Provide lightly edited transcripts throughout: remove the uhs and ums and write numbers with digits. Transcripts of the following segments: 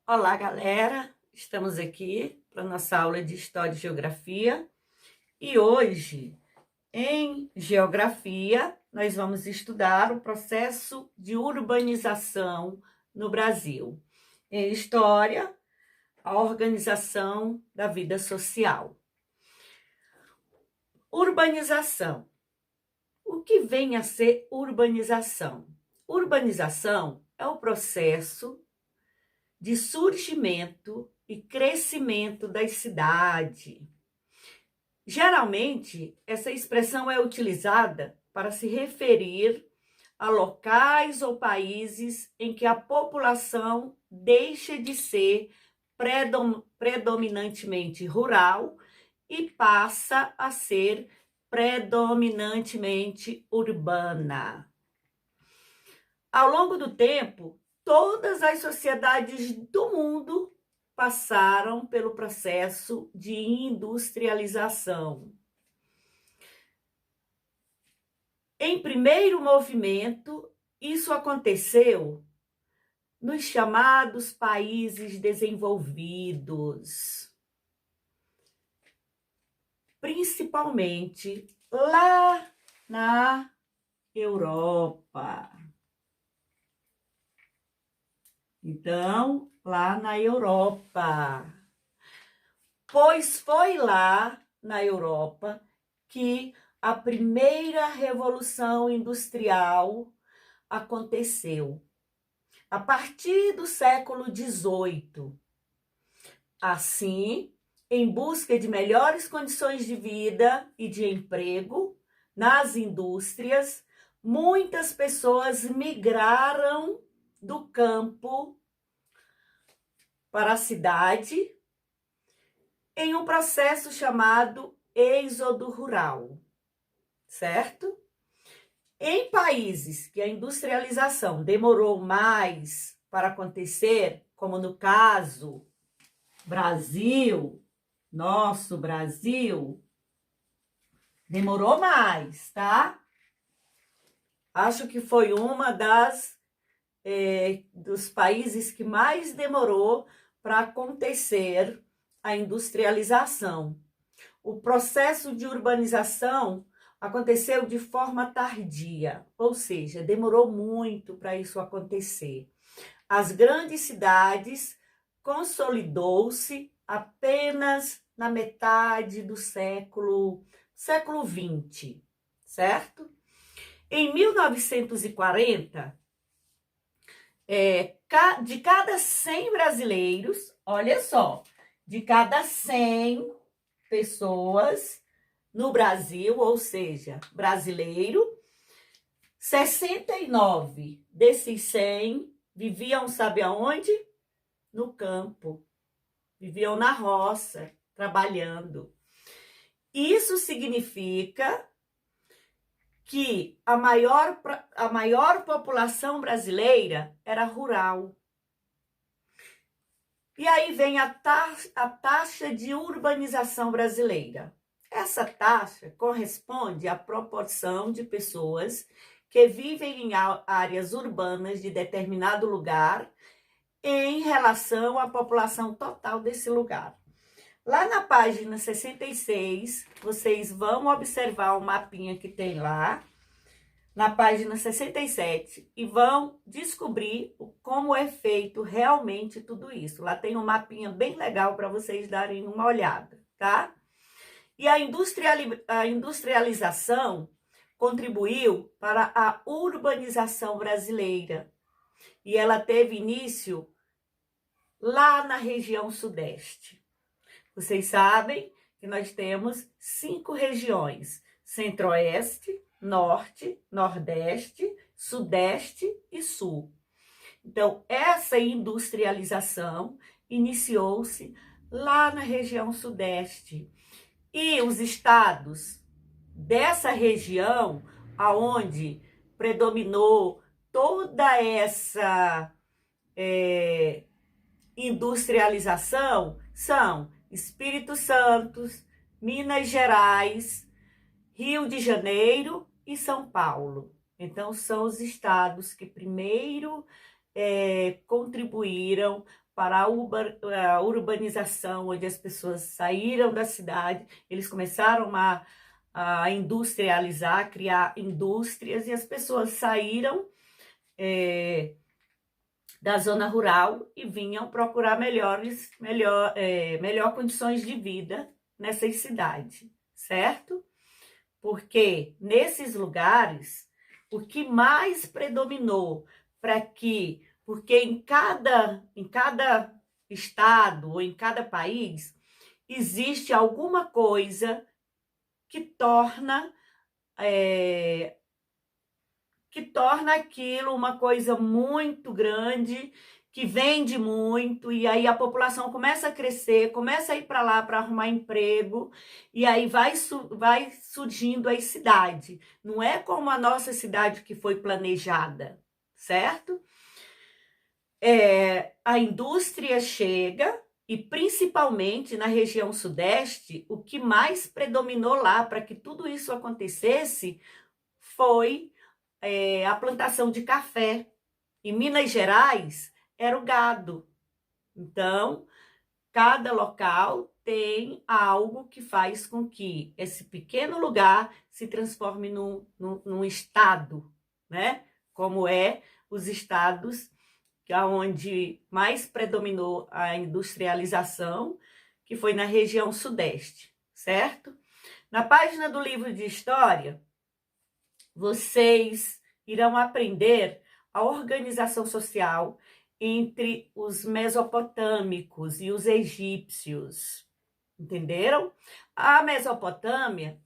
Olá, galera! Estamos aqui para nossa aula de História e Geografia e hoje, em Geografia, nós vamos estudar o processo de urbanização no Brasil. Em História, a organização da vida social. Urbanização. O que vem a ser urbanização? Urbanização é o processo de surgimento e crescimento das cidades. Geralmente, essa expressão é utilizada para se referir a locais ou países em que a população deixa de ser predominantemente rural e passa a ser predominantemente urbana. Ao longo do tempo, todas as sociedades do mundo passaram pelo processo de industrialização. Em primeiro movimento, isso aconteceu nos chamados países desenvolvidos, principalmente lá na Europa. Então, lá na Europa. Pois foi lá na Europa que a primeira revolução industrial aconteceu, a partir do século XVIII. Assim, em busca de melhores condições de vida e de emprego nas indústrias, muitas pessoas migraram do campo para a cidade em um processo chamado êxodo rural, certo? Em países que a industrialização demorou mais para acontecer, como no caso Brasil, nosso Brasil, demorou mais, tá? Acho que foi uma dos países que mais demorou para acontecer a industrialização. O processo de urbanização aconteceu de forma tardia, ou seja, demorou muito para isso acontecer. As grandes cidades consolidou-se apenas na metade do século XX, certo? Em 1940, de cada 100 brasileiros, olha só, de cada 100 pessoas no Brasil, ou seja, brasileiro, 69 desses 100 viviam, sabe aonde? No campo, viviam na roça, trabalhando. Isso significa que a maior população brasileira era rural. E aí vem a taxa de urbanização brasileira. Essa taxa corresponde à proporção de pessoas que vivem em áreas urbanas de determinado lugar em relação à população total desse lugar. Lá na página 66, vocês vão observar o mapinha que tem lá, na página 67, e vão descobrir como é feito realmente tudo isso. Lá tem um mapinha bem legal para vocês darem uma olhada, tá? E a industrialização contribuiu para a urbanização brasileira. E ela teve início lá na região sudeste. Vocês sabem que nós temos 5 regiões: Centro-Oeste, Norte, Nordeste, Sudeste e Sul. Então, essa industrialização iniciou-se lá na região Sudeste. E os estados dessa região, aonde predominou toda essa industrialização, são Espírito Santo, Minas Gerais, Rio de Janeiro e São Paulo. Então, são os estados que primeiro contribuíram para a urbanização, onde as pessoas saíram da cidade, eles começaram a industrializar, criar indústrias, e as pessoas saíram da zona rural e vinham procurar melhor condições de vida nessas cidades, certo? Porque nesses lugares, o que mais predominou porque em cada estado ou em cada país existe alguma coisa que torna aquilo uma coisa muito grande, que vende muito, e aí a população começa a crescer, começa a ir para lá para arrumar emprego, e aí vai surgindo as cidades. Não é como a nossa cidade que foi planejada, certo? A indústria chega, e principalmente na região sudeste, o que mais predominou lá para que tudo isso acontecesse foi a plantação de café. Em Minas Gerais, era o gado. Então, cada local tem algo que faz com que esse pequeno lugar se transforme num estado, né? Como os estados onde mais predominou a industrialização, que foi na região sudeste, certo? Na página do livro de história, vocês irão aprender a organização social entre os mesopotâmicos e os egípcios. Entenderam? A Mesopotâmia,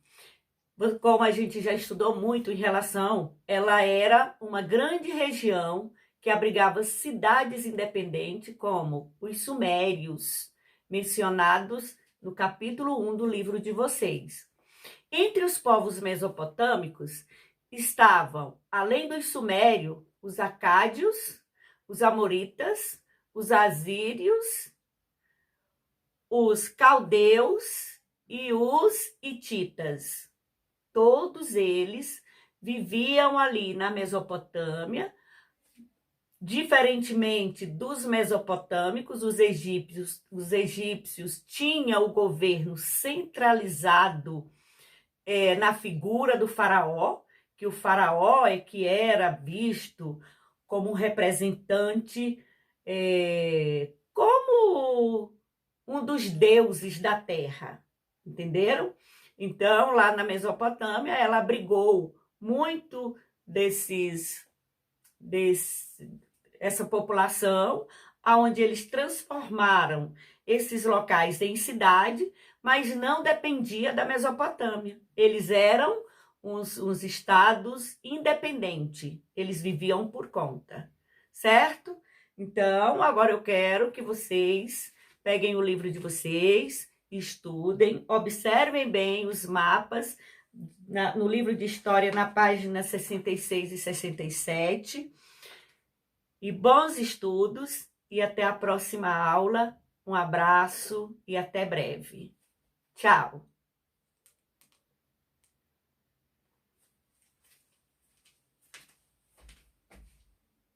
como a gente já estudou muito em relação, ela era uma grande região que abrigava cidades independentes, como os sumérios, mencionados no capítulo 1 do livro de vocês. Entre os povos mesopotâmicos estavam, além dos sumérios, os acádios, os amoritas, os assírios, os caldeus e os hititas. Todos eles viviam ali na Mesopotâmia. Diferentemente dos mesopotâmicos, os egípcios tinham o governo centralizado na figura do faraó, que o faraó que era visto como um representante, como um dos deuses da terra, entenderam? Então, lá na Mesopotâmia, ela abrigou muito essa população, onde eles transformaram esses locais em cidade, mas não dependia da Mesopotâmia. Eles eram uns estados independentes, eles viviam por conta, certo? Então, agora eu quero que vocês peguem o livro de vocês, estudem, observem bem os mapas no livro de história, na página 66 e 67. E bons estudos, e até a próxima aula. Um abraço e até breve. Tchau!